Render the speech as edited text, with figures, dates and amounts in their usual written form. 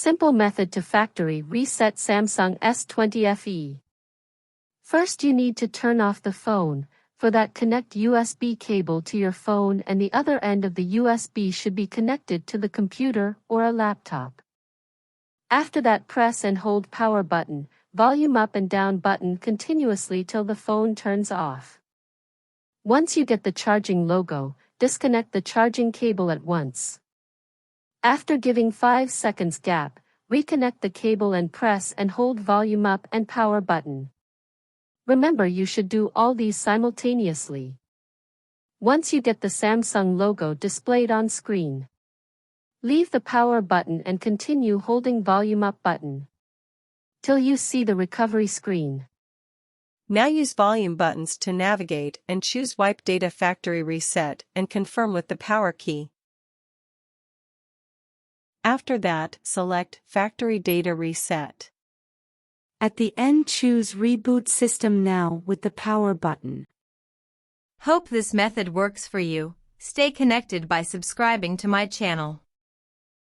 Simple method to factory reset Samsung S20 FE. First you need to turn off the phone. For that, connect USB cable to your phone and the other end of the USB should be connected to the computer or a laptop. After that, press and hold power button, volume up and down button continuously till the phone turns off. Once you get the charging logo, disconnect the charging cable at once. After giving 5 seconds gap, reconnect the cable and press and hold volume up and power button. Remember, you should do all these simultaneously. Once you get the Samsung logo displayed on screen, leave the power button and continue holding volume up button till you see the recovery screen. Now use volume buttons to navigate and choose Wipe Data Factory Reset and confirm with the power key. After that, select Factory Data Reset. At the end, choose Reboot System Now with the power button. Hope this method works for you. Stay connected by subscribing to my channel.